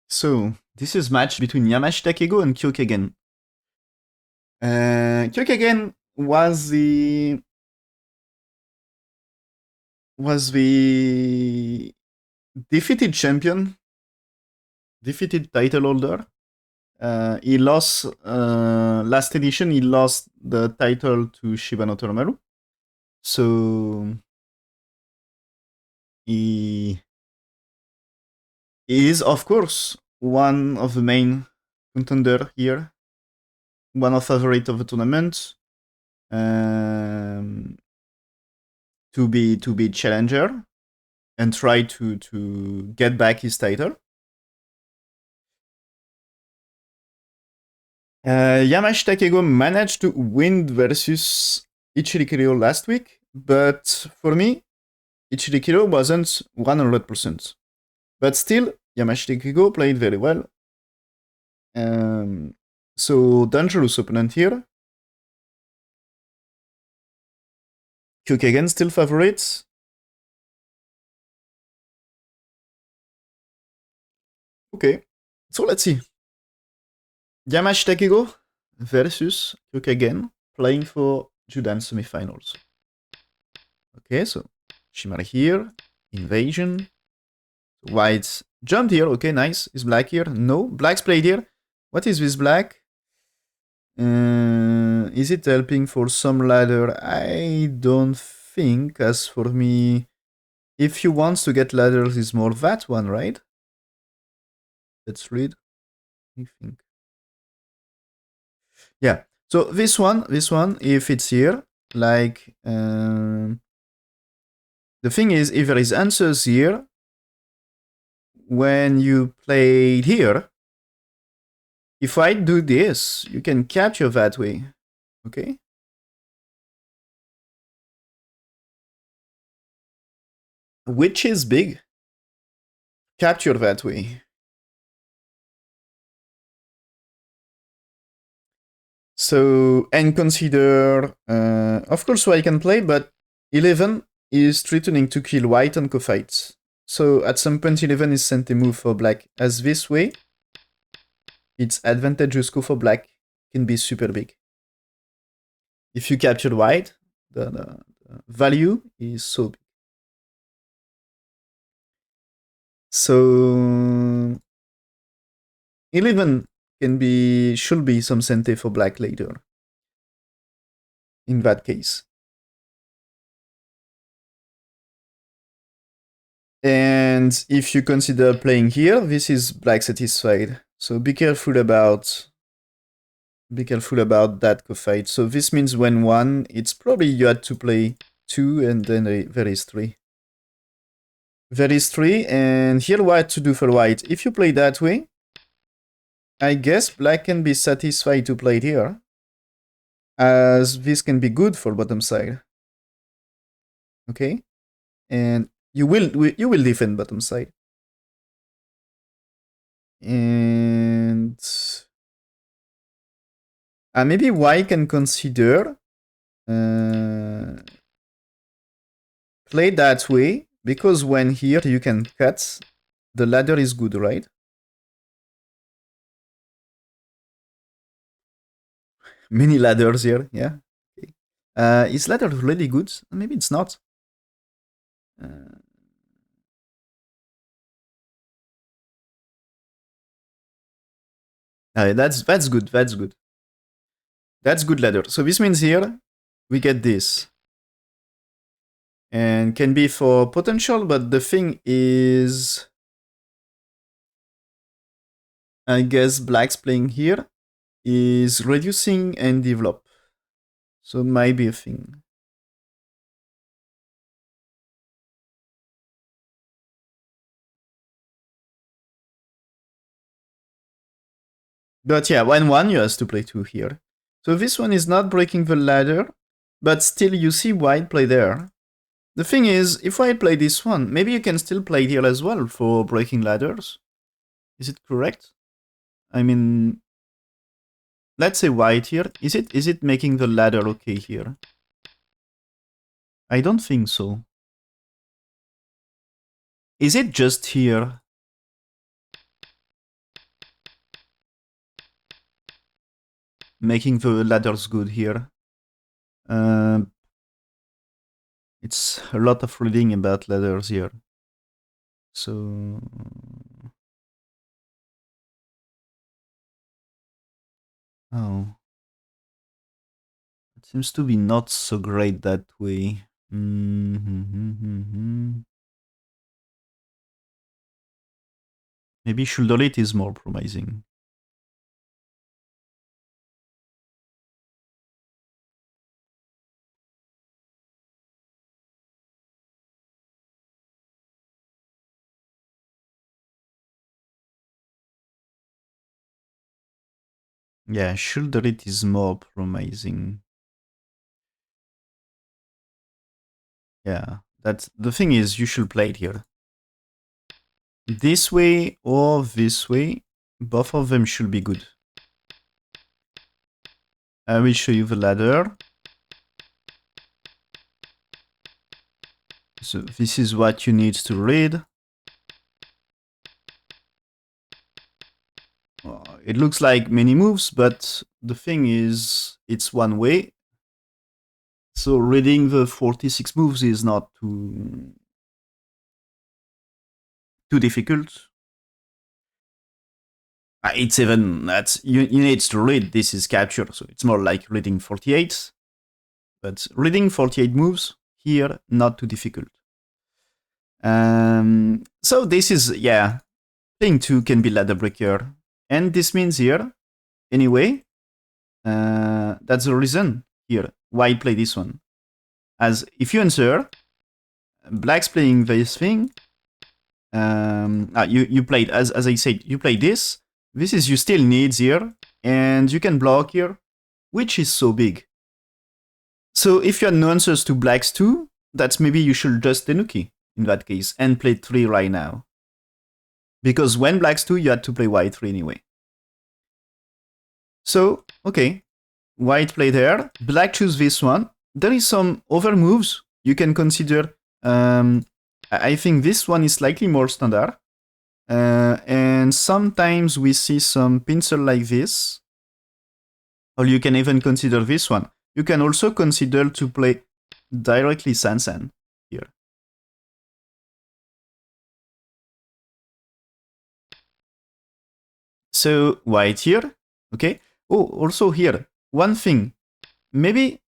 So, this is match between Yamashita Keigo and Kagen. Kagen was the defeated champion, defeated title holder. He lost last edition. He lost the title to Shibano Toromaru. So he is, of course, one of the main contender here, one of the favorite of the tournament. To be challenger and try to get back his title. Yamashita Keigo managed to win versus Ichirikiro last week, but for me, Ichirikiro wasn't 100%. But still, Yamashita Keigo played very well. So, dangerous opponent here. Kagen still favorites. Okay, so let's see. Yamashita Keigo versus Kagen playing for Judan Semifinals. Okay, so Shimari here, invasion. White jumped here, okay, nice. Is black here? No, black's played here. What is this black? Is it helping for some ladder? I don't think. As for me, if you want to get ladders, it's more that one, right? Let's read. I think. Yeah. So this one, if it's here, like the thing is, if there is answers here, when you play here, if I do this, you can capture that way, okay? Which is big. Capture that way. So, and consider, of course, white can play, but 11 is threatening to kill white on co-fights. So at some point, 11 is sent a move for black. As this way, its advantageous go for black can be super big. If you capture white, the value is so big. So 11 should be some sente for black later. In that case. And if you consider playing here, this is black satisfied. So be careful about that co-fight. So this means when 1, it's probably you had to play 2 and then there is 3. There is 3, and here what to do for white? If you play that way, I guess black can be satisfied to play it here, as this can be good for bottom side. Okay? And you will defend bottom side. And maybe white can consider play that way, because when here you can cut, the ladder is good, right? Many ladders here, yeah. Okay. Is ladder really good? Maybe it's not. That's good. That's good. That's good ladder. So this means here we get this, and can be for potential. But the thing is, I guess black's playing here is reducing and develop. So it might be a thing. But yeah, when 1, you have to play 2 here. So this one is not breaking the ladder, but still you see white play there. The thing is, if white play this one, maybe you can still play here as well for breaking ladders. Is it correct? I mean, let's say white here. Is it making the ladder okay here? I don't think so. Is it just here? making the ladders good here. It's a lot of reading about ladders here. So oh, it seems to be not so great that way. Maybe shoulder it is more promising. Yeah, shoulder it is more promising. Yeah, that's the thing is you should play it here. This way or this way, both of them should be good. I will show you the ladder. So this is what you need to read. It looks like many moves, but the thing is, it's one way. So reading the 46 moves is not too difficult. It's even that you need to read this is capture, so it's more like reading 48. But reading 48 moves here, not too difficult. So this is, yeah, playing 2 can be ladder breaker. And this means here, anyway, that's the reason here why I play this one. As if you answer, black's playing this thing. You played, as I said, you play this. This is you still need here, and you can block here, which is so big. So if you have no answers to black's 2, that's maybe you should just Tenuki in that case, and play 3 right now. Because when black's 2, you had to play white 3 anyway. So, okay, white played there, black choose this one. There is some other moves you can consider. I think this one is slightly more standard. And sometimes we see some pincer like this. Or you can even consider this one. You can also consider to play directly Sansan here. So white here, okay. Oh, also here, one thing. Maybe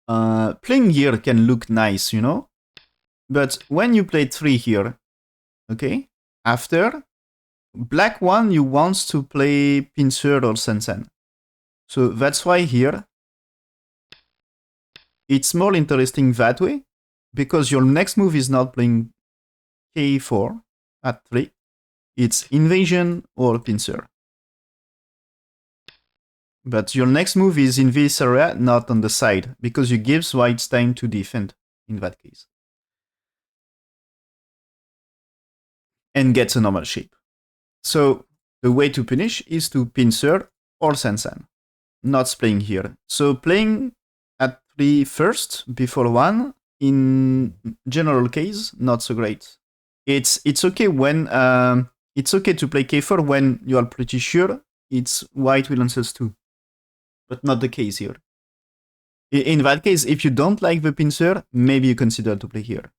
playing here can look nice, you know? But when you play 3 here, okay, after, black 1, you want to play pincer or Sansan. So that's why here, it's more interesting that way, because your next move is not playing k4 at 3, it's invasion or pincer. But your next move is in this area, not on the side, because you give white time to defend in that case. And get a normal shape. So the way to punish is to pincer or Sansan, not playing here. So playing at 3 first before 1, in general case, not so great. It's okay when it's okay to play k4 when you are pretty sure it's white will answers 2, but not the case here. In that case, if you don't like the pincer, maybe you consider to play here.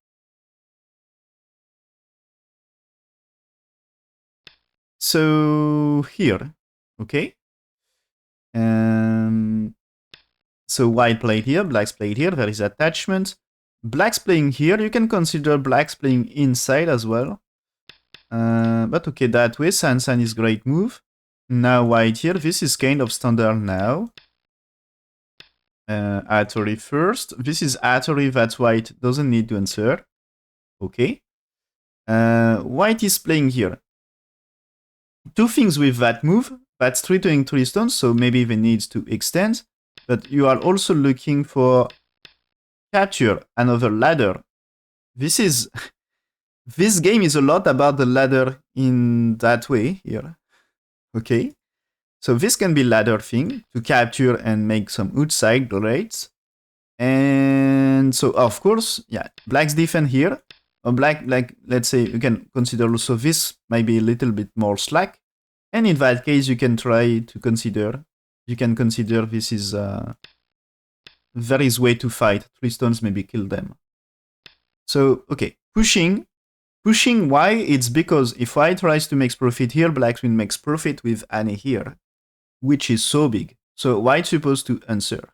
So here, okay. So white played here, black's played here, there is attachment. Black's playing here, you can consider black's playing inside as well. But okay, that way, Sansan is great move. Now white here, this is kind of standard now. Attori first. This is Attori that white doesn't need to answer. Okay. White is playing here. Two things with that move. That's threatening 3 stones, so maybe they need to extend. But you are also looking for capture another ladder. This is this game is a lot about the ladder in that way here. Okay. So this can be ladder thing to capture and make some outside rates. And so of course, yeah, black's defend here. Or black, let's say you can consider also this might be a little bit more slack. And in that case, you can try to consider you can consider this is there is way to fight. 3 stones maybe kill them. So, okay, pushing. Pushing, why? It's because if white tries to make profit here, black will make profit with Annie here, which is so big. So white's supposed to answer.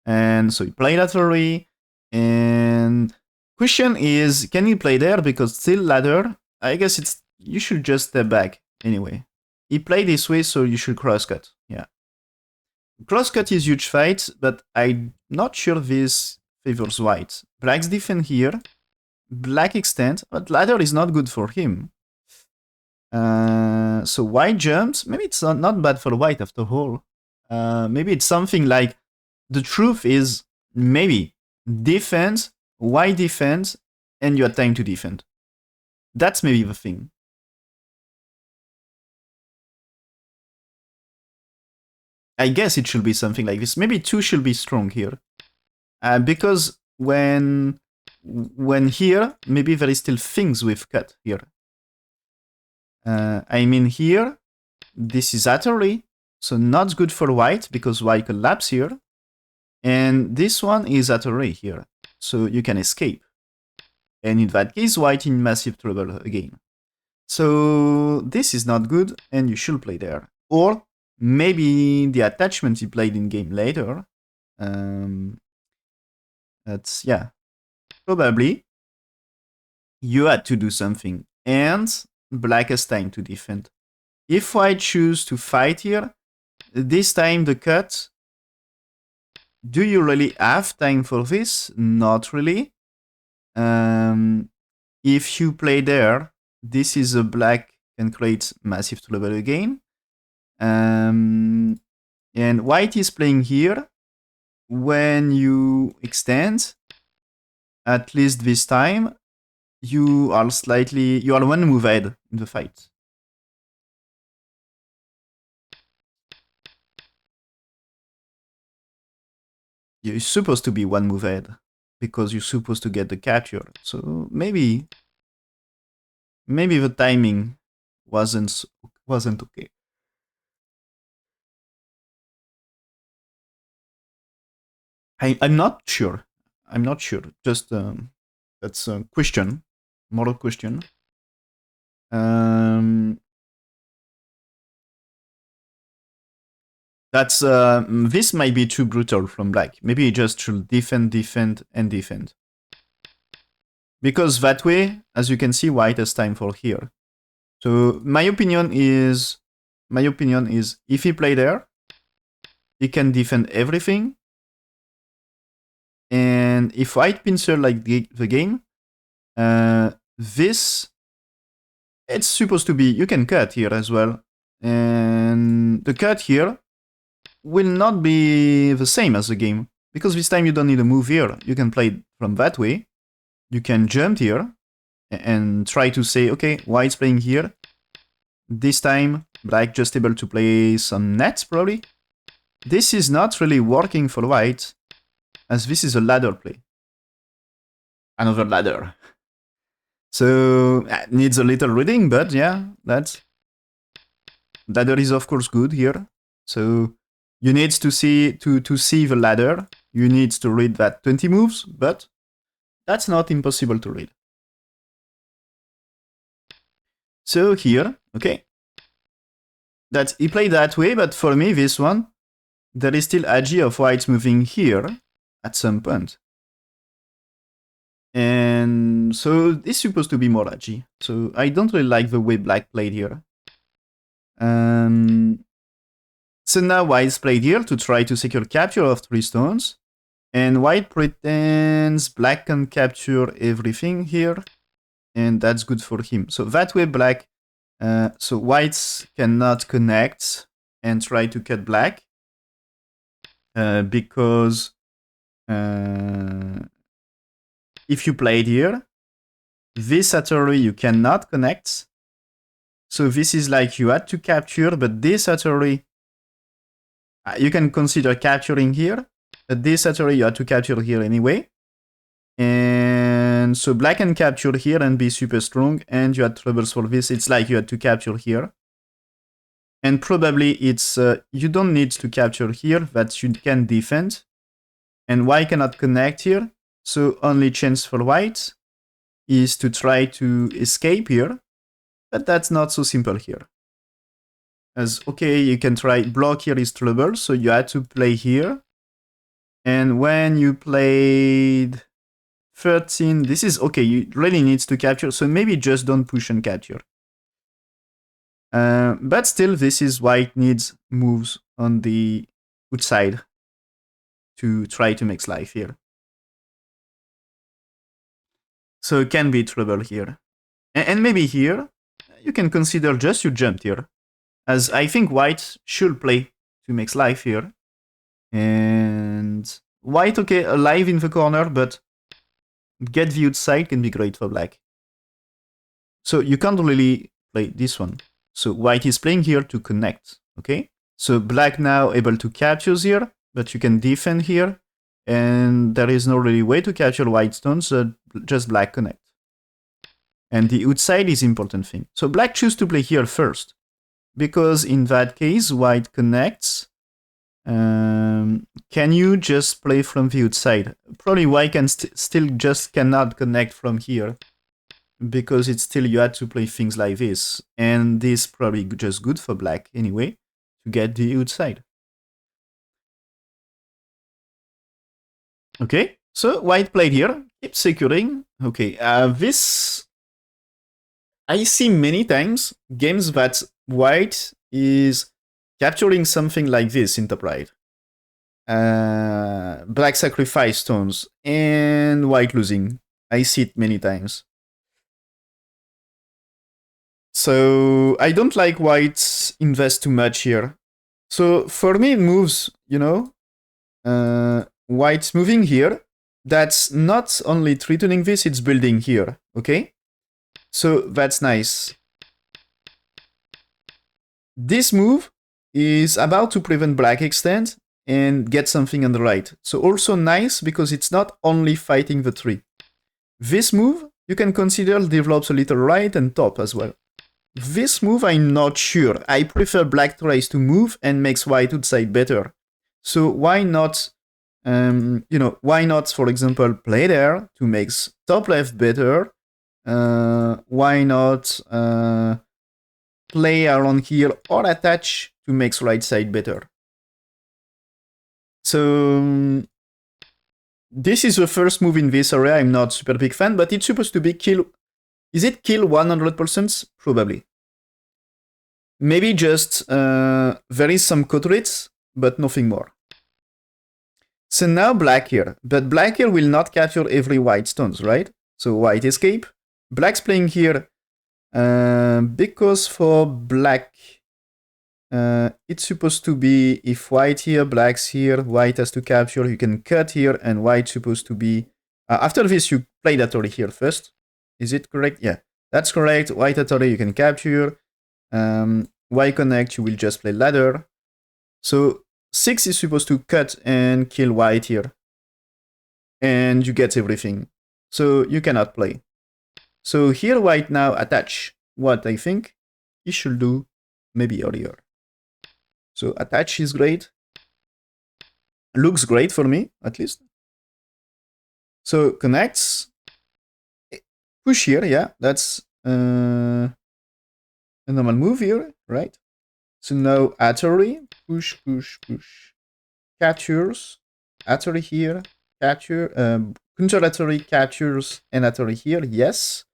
And so he played laterally. And question is, can he play there? Because still ladder, I guess it's you should just step back anyway. He played this way, so you should crosscut. Yeah. Crosscut is huge fight, but I'm not sure this favors white. Black's defend here. Black extend, but ladder is not good for him. So white jumps. Maybe it's not bad for white after all. Maybe it's something like the truth is maybe defense, white defense, and you have time to defend. That's maybe the thing. I guess it should be something like this. Maybe 2 should be strong here. Because when here, maybe there is still things with cut here. I mean here, this is utterly, so not good for white because white collapse here. And this one is utterly here, so you can escape. And in that case, white in massive trouble again. So this is not good, and you should play there. Or maybe the attachment he played in game later. That's, yeah. Probably you had to do something. And black has time to defend. If white choose to fight here, this time the cut. Do you really have time for this? Not really. If you play there, this is a black can create massive trouble again. And white is playing here. When you extend, at least this time, you are one move ahead in the fight. You're supposed to be one move ahead because you're supposed to get the capture. So maybe the timing wasn't okay. I'm not sure. I'm not sure. Just that's a question, moral question. That's this might be too brutal from black. Maybe he just should defend, and defend. Because that way, as you can see, white has time for here. So my opinion is if he play there, he can defend everything. And if white pincer like the game, this it's supposed to be you can cut here as well. And the cut here will not be the same as the game. Because this time you don't need a move here. You can play from that way. You can jump here and try to say, okay, white's playing here. This time, black just able to play some nets, probably. This is not really working for white, as this is a ladder play. Another ladder. So, needs a little reading, but yeah, ladder is of course good here. So, you need to see the ladder. You need to read that 20 moves, but that's not impossible to read. So here, okay. He played that way, but for me, this one, there is still agi of white moving here at some point. And so it's supposed to be more agi. So I don't really like the way black played here. So now white's played here to try to secure capture of 3 stones. And white pretends black can capture everything here. And that's good for him. So that way black, so whites cannot connect and try to cut black. Because if you played here, this artery you cannot connect. So this is like you had to capture, but this artery you can consider capturing here. But this artery you had to capture here anyway. And so black can capture here and be super strong, and you had troubles for this. It's like you had to capture here. And probably it's you don't need to capture here, that you can defend. And white cannot connect here, so only chance for white is to try to escape here, but that's not so simple here. As okay, you can try block here is trouble, so you had to play here. And when you played 13, this is okay, you really needs to capture, so maybe just don't push and capture. But still, this is white needs moves on the outside to try to make life here. So it can be trouble here. And maybe here, you can consider just you jumped here. As I think white should play to make life here. And white, okay, alive in the corner, but get the outside can be great for black. So you can't really play this one. So white is playing here to connect, okay? So black now able to capture here, but you can defend here. And there is no really way to capture white stones, so just black connect. And the outside is important thing. So black choose to play here first, because in that case, white connects. Can you just play from the outside? Probably white can still just cannot connect from here, because it's still you had to play things like this. And this probably just good for black anyway, to get the outside. Okay, so white played here, keep securing. Okay, this I see many times games that white is capturing something like this in top right. Black sacrifice stones and white losing. I see it many times. So I don't like white invest too much here. So for me, it moves, you know, white's moving here. That's not only threatening this, it's building here, okay? So that's nice. This move is about to prevent black extend and get something on the right. So also nice because it's not only fighting the tree. This move you can consider develops a little right and top as well. This move I'm not sure. I prefer black tries to move and makes white outside better. So why not, why not, for example, play there to make top left better? Why not play around here or attach to make right side better? So this is the first move in this area. I'm not super big fan, but it's supposed to be kill. Is it kill 100%? Probably. Maybe just there is some quadrates, but nothing more. So now black here, but black here will not capture every white stones, right? So white escape. Black's playing here because for black, it's supposed to be if white here, black's here, white has to capture, you can cut here, and white's supposed to be... after this, you play that already here first. Is it correct? Yeah, that's correct. White authority you can capture. White connect, you will just play ladder. So 6 is supposed to cut and kill white here. And you get everything. So you cannot play. So here white now attach what I think he should do maybe earlier. So attach is great. Looks great for me, at least. So connects. Push here, yeah. That's a normal move here, right? So now Atari, push, push, push. Captures. Atari here. Capture. Counter Atari captures and Atari here, yes.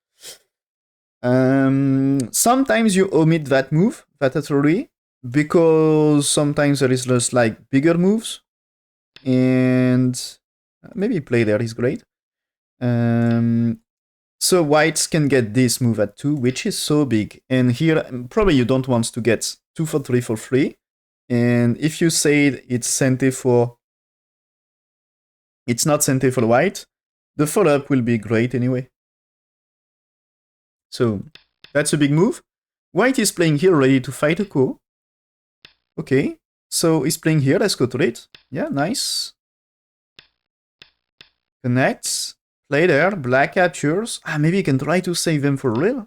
Sometimes you omit that move, that Atari, because sometimes there is just like bigger moves. And maybe play there is great. So whites can get this move at 2, which is so big. And here, probably you don't want to get 2 for 3 for free. And if you say it's Sente for... It's not Sente for white, the follow-up will be great anyway. So that's a big move. White is playing here ready to fight a ko. Okay, so he's playing here, let's go to it. Yeah, nice. Connects. Play there, black captures. Maybe you can try to save them for real.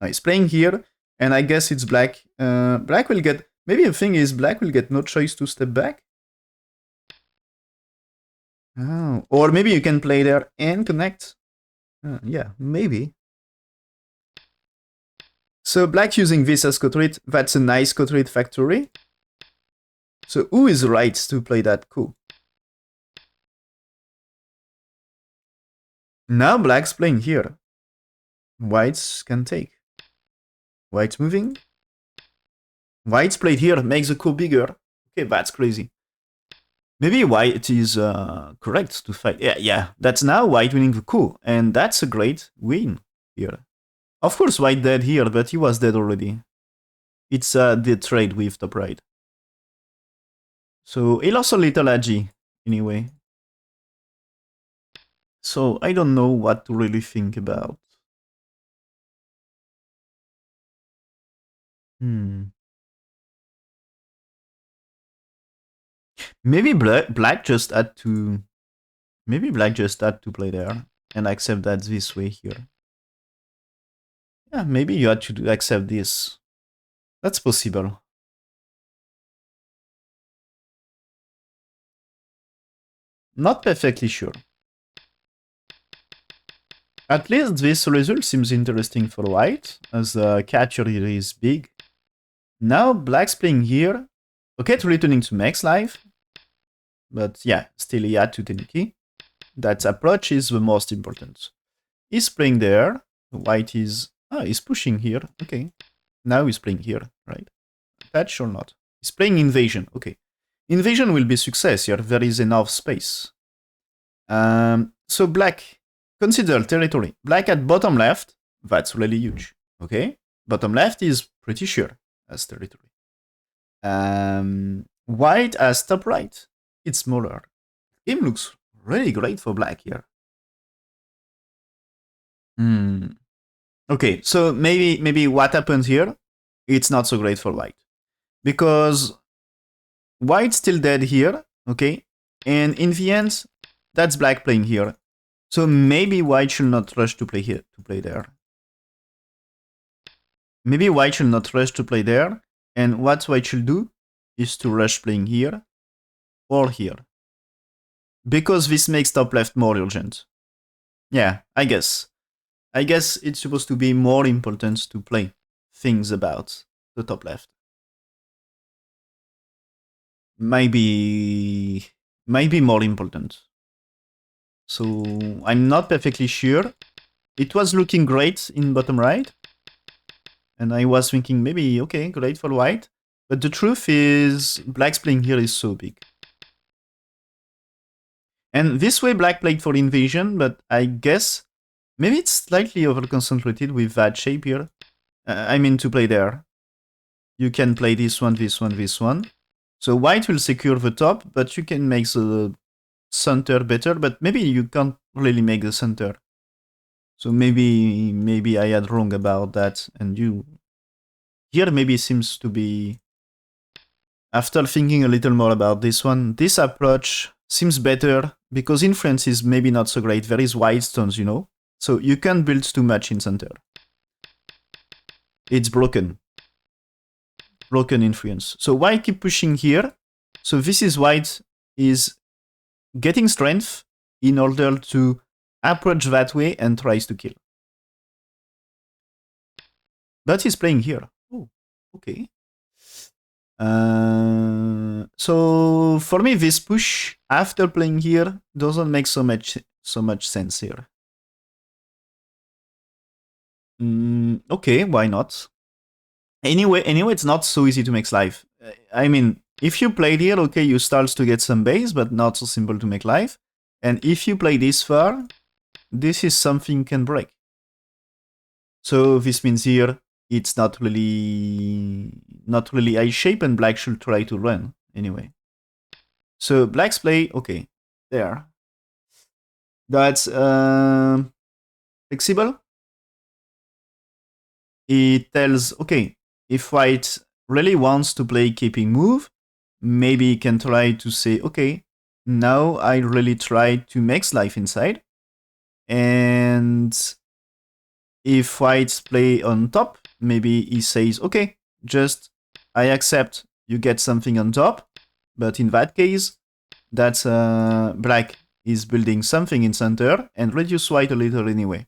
He's playing here, And I guess it's black. Black will get... Maybe the thing is black will get no choice to step back. Oh. Or maybe you can play there and connect. Yeah, maybe. So black using this as Cotrit, that's a nice Cotrit factory. So who is right to play that coup? Now black's playing here. Whites can take. White's moving. White's played here, makes the coup bigger. Okay, that's crazy. Maybe white is correct to fight. Yeah, that's now white winning the coup. And that's a great win here. Of course, white dead here, but he was dead already. It's the trade with top right. So he lost a little agi, anyway. So I don't know what to really think about. Maybe black just had to... Maybe black just had to play there and accept that this way here. Yeah, maybe you had to accept this. That's possible. Not perfectly sure. At least this result seems interesting for white, as the catcher here is big. Now black's playing here. Okay, it's returning to max life. But yeah, still he had to take the key. That approach is the most important. He's playing there. White is... he's pushing here. Okay. Now he's playing here, right? Patch or not? He's playing invasion. Okay. Invasion will be success here. There is enough space. So black, consider territory. Black at bottom left, that's really huge. Okay? Bottom left is pretty sure as territory. White as top right, it's smaller. Game looks really great for black here. Okay, so maybe what happens here, it's not so great for white. Because white's still dead here, okay? And in the end, that's black playing here. So maybe white should not rush to play here, to play there. Maybe white should not rush to play there. And what white should do is to rush playing here or here. Because this makes top left more urgent. Yeah, I guess. I guess it's supposed to be more important to play things about the top left. Maybe more important. So I'm not perfectly sure. It was looking great in bottom right. And I was thinking maybe, okay, great for white. But the truth is, black's playing here is so big. And this way black played for invasion, but I guess maybe it's slightly over-concentrated with that shape here. I mean to play there. You can play this one, this one, this one. So white will secure the top, but you can make the center better, but maybe you can't really make the center. So maybe I had wrong about that, and you... Here maybe seems to be... After thinking a little more about this one, this approach seems better, because influence is maybe not so great. There is white stones, you know? So you can't build too much in center. It's broken. Broken influence. So white keep pushing here. So this is white is getting strength in order to approach that way and tries to kill. But he's playing here. Oh, okay. So for me, this push after playing here doesn't make so much sense here. Okay, why not? Anyway, it's not so easy to make life. I mean, if you played here, okay, you start to get some base, but not so simple to make life. And if you play this far, this is something you can break. So this means here it's not really eye shape, and black should try to run anyway. So black's play, okay, there. That's flexible. It tells, okay, if white really wants to play keeping move, maybe he can try to say, okay, now I really try to make life inside. And if whites play on top, maybe he says, okay, just I accept you get something on top, but in that case, that's black is building something in center and reduce white a little anyway.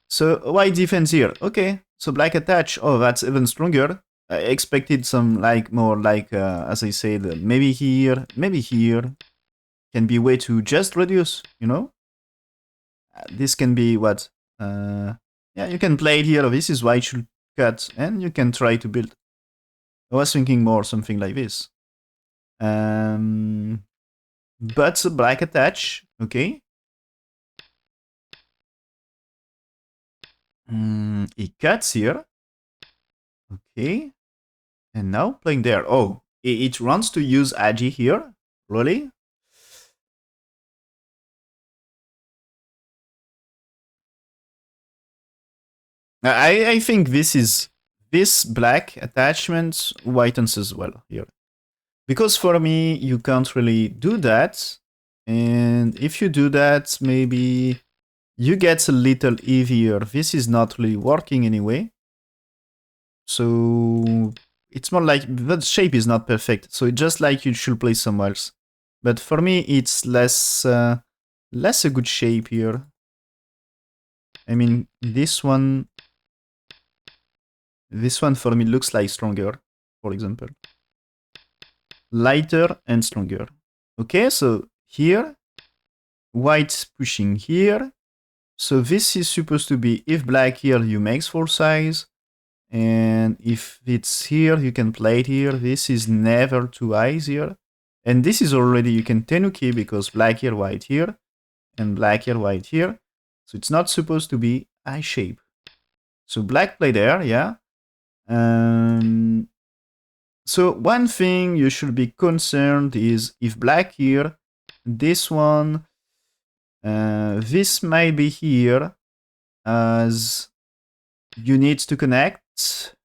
So white defense here, okay, so black attach, oh, that's even stronger. I expected some like more like, as I said, maybe here, can be way to just reduce, you know? This can be what? Yeah, you can play it here. This is why it should cut, and you can try to build. I was thinking more something like this. But black attach, okay. He cuts here. Okay. And now playing there. Oh, it runs to use Agi here? Really? I think this black attachment whitens as well here. Because for me, you can't really do that. And if you do that, maybe you get a little easier. This is not really working anyway. So it's more like the shape is not perfect. So it's just like you should play somewhere else. But for me, it's less a good shape here. I mean, this one for me looks like stronger, for example. Lighter and stronger. Okay, so here, white pushing here. So this is supposed to be, if black here, you make full size. And if it's here, you can play it here. This is never too eyes here. And this is already, you can tenuki because black here, white here. And black here, white here. So it's not supposed to be eye shape. So black play there, yeah. So one thing you should be concerned is if black here, this one, this might be here as you need to connect.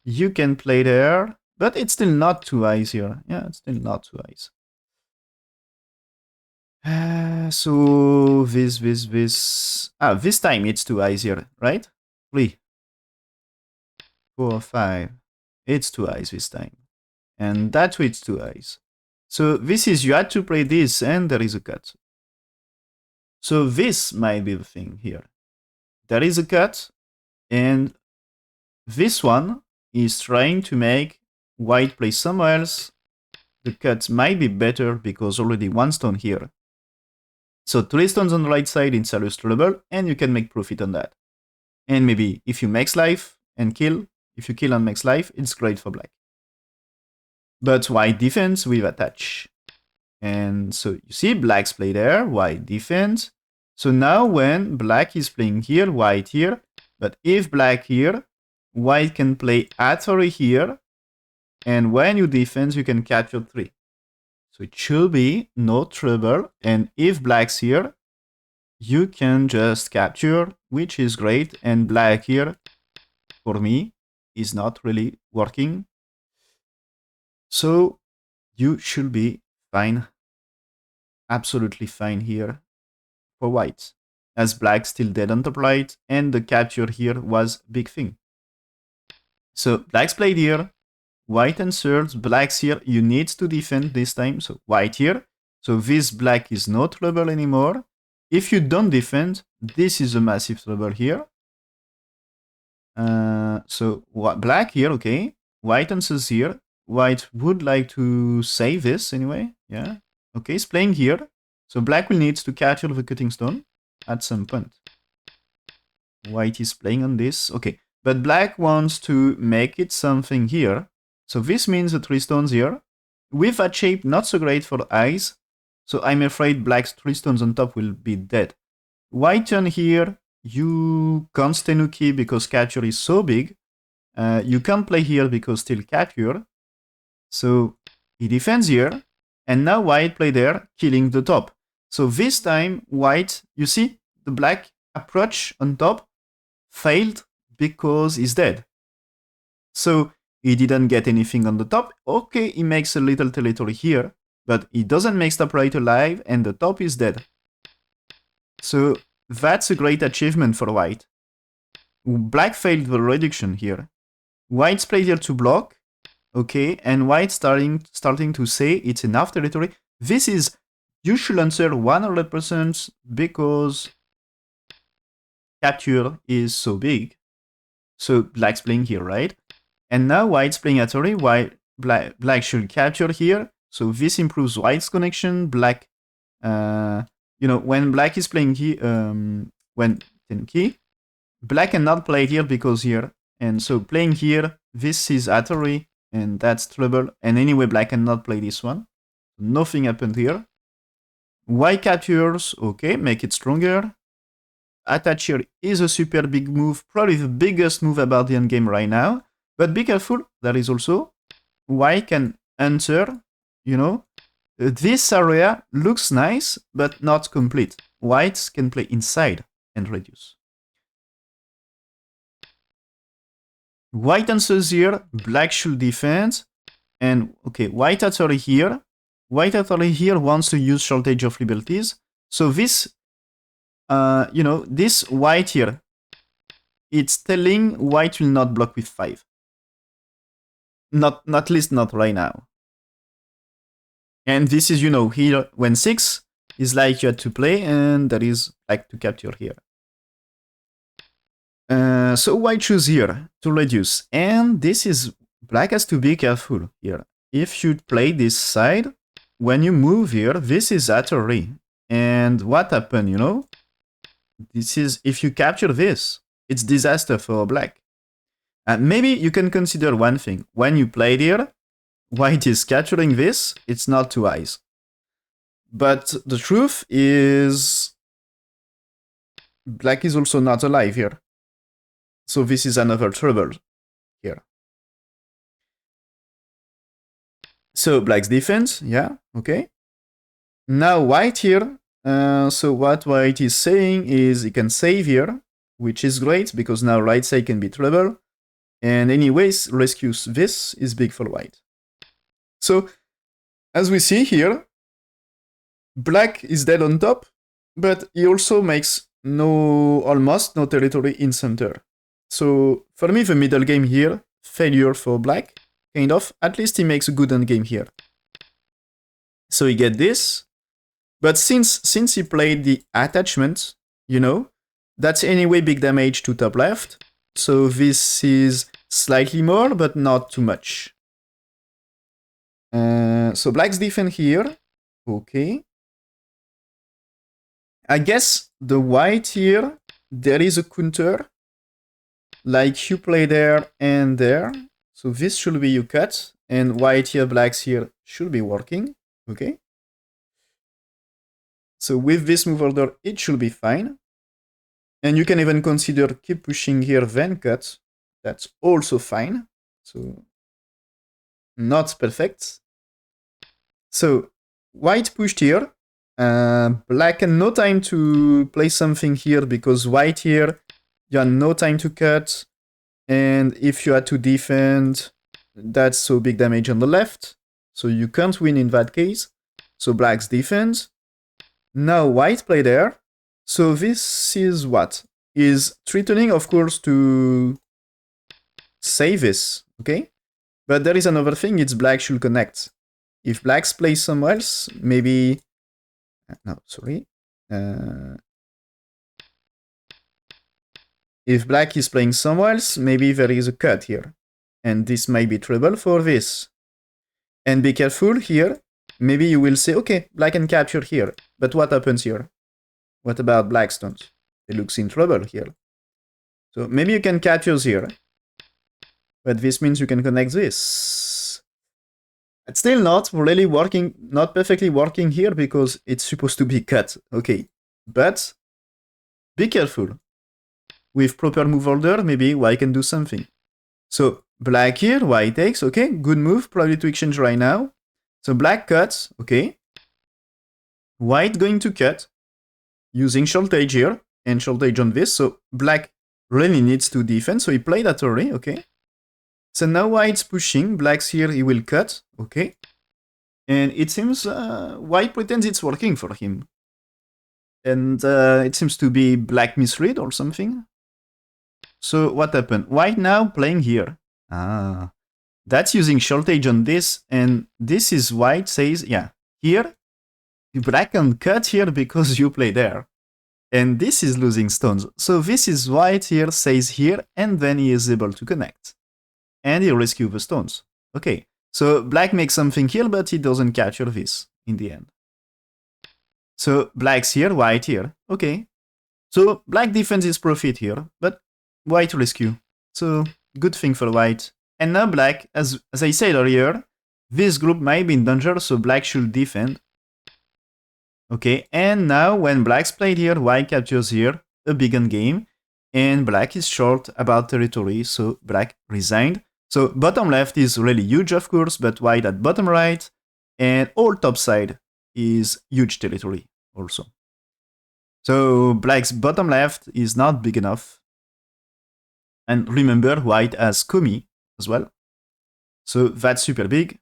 You can play there, but it's still not two eyes here. Yeah, it's still not two eyes. So this. This time it's two eyes here, right? 3, 4, 5. It's two eyes this time. And that way it's two eyes. So this is, you had to play this and there is a cut. So this might be the thing here. There is a cut and this one is trying to make white play somewhere else. The cut might be better because already one stone here. So 3 stones on the right side in serious trouble and you can make profit on that. And maybe if you max life and kill, if you kill and max life, it's great for black. But white defense with attach. And so you see black's play there, white defense. So now when black is playing here, white here, but if black here, white can play Atari here, and when you defense, you can capture 3. So it should be no trouble, and if black's here, you can just capture, which is great, and black here, for me, is not really working. So you should be fine, absolutely fine here for white, as black still dead on top right, and the capture here was big thing. So black's played here, white answers, black's here, you need to defend this time, so white here. So this black is no trouble anymore. If you don't defend, this is a massive trouble here. So black here, okay. White answers here. White would like to save this anyway, yeah. Okay, it's playing here. So black will need to capture the cutting stone at some point. White is playing on this, okay. But black wants to make it something here. So this means the 3 stones here. With that shape, not so great for the eyes. So I'm afraid black's 3 stones on top will be dead. White turn here. You can't tenuki because capture is so big. You can't play here because still capture. So he defends here. And now white play there, killing the top. So this time, white, you see, the black approach on top failed because he's dead. So he didn't get anything on the top. Okay, he makes a little territory here, but he doesn't make top right alive, and the top is dead. So that's a great achievement for white. Black failed the reduction here. White's played here to block. Okay, and white starting to say it's enough territory. This is, you should answer 100% because capture is so big. So black's playing here, right? And now white's playing Atari, white black should capture here. So this improves white's connection. Black, when black is playing here, when 10 key, black cannot play here because here. And so playing here, this is Atari, and that's trouble. And anyway, black cannot play this one. Nothing happened here. White captures, okay, make it stronger. Attach here is a super big move, probably the biggest move about the endgame right now. But be careful, there is also white can enter, this area looks nice, but not complete. White can play inside and reduce. White answers here, black should defend. And okay, white authority here. White authority here wants to use shortage of liberties. So this, this white here, it's telling white will not block with 5. Not at least not right now. And this is, here when 6 is like you had to play, and there is like to capture here. So white choose here to reduce, and this is black has to be careful here. If you play this side, when you move here, this is Atari. And what happened, This is, if you capture this, it's disaster for black. And maybe you can consider one thing. When you played here, white is capturing this, it's not two eyes. But the truth is, black is also not alive here. So this is another trouble here. So black's defense, yeah, okay. Now white here, so what white is saying is he can save here, which is great because now right side can be trouble. And anyways, rescues this is big for white. So as we see here, black is dead on top, but he also makes almost no territory in center. So for me, the middle game here, failure for black, kind of. At least he makes a good end game here. So he get this. But since he played the attachment, that's anyway big damage to top left. So this is slightly more, but not too much. So black's defense here. Okay. I guess the white here, there is a counter. Like you play there and there. So this should be you cut. And white here, blacks here should be working. Okay. So with this move order, it should be fine. And you can even consider keep pushing here, then cut. That's also fine. So not perfect. So white pushed here. Black had no time to play something here because white here, you had no time to cut. And if you had to defend, that's so big damage on the left. So you can't win in that case. So black's defense. Now white play there. So this is what? Is threatening, of course, to save this, okay? But there is another thing, it's black should connect. If black's play somewhere else, maybe... No, sorry. If black is playing somewhere else, maybe there is a cut here. And this might be trouble for this. And be careful here. Maybe you will say, okay, black can capture here. But what happens here? What about black stones? It looks in trouble here. So maybe you can capture here. But this means you can connect this. It's still not really working, not perfectly working here because it's supposed to be cut. Okay, but be careful. With proper move order, maybe white can do something. So black here, white takes, okay, good move, probably to exchange right now. So black cuts, okay. White going to cut, using shortage here, and shortage on this, so black really needs to defend, so he played that already, okay. So now white's pushing, black's here, he will cut, okay. And it seems white pretends it's working for him. And it seems to be black misread or something. So what happened? White now playing here. That's using shortage on this, and this is white says, yeah, here, black can cut here because you play there. And this is losing stones. So this is white here says here, and then he is able to connect. And he rescue the stones. Okay, so black makes something here, but he doesn't capture this in the end. So black's here, white here. Okay, so black defends his profit here, but white rescue. So good thing for white. And now black, as I said earlier, this group might be in danger, so black should defend. Okay, and now when black's played here, white captures here, a big end game, and black is short about territory, so black resigned. So bottom left is really huge, of course, but white at bottom right, and all top side is huge territory also. So black's bottom left is not big enough. And remember, white has Komi as well. So that's super big.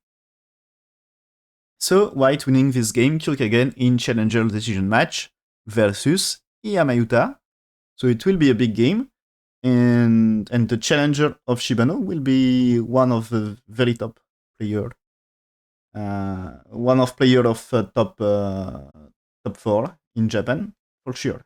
So white winning this game, Kagen in Challenger Decision Match versus Yamashita. So it will be a big game. And the challenger of Shibano will be one of the very top player. One of player of top 4 in Japan, for sure.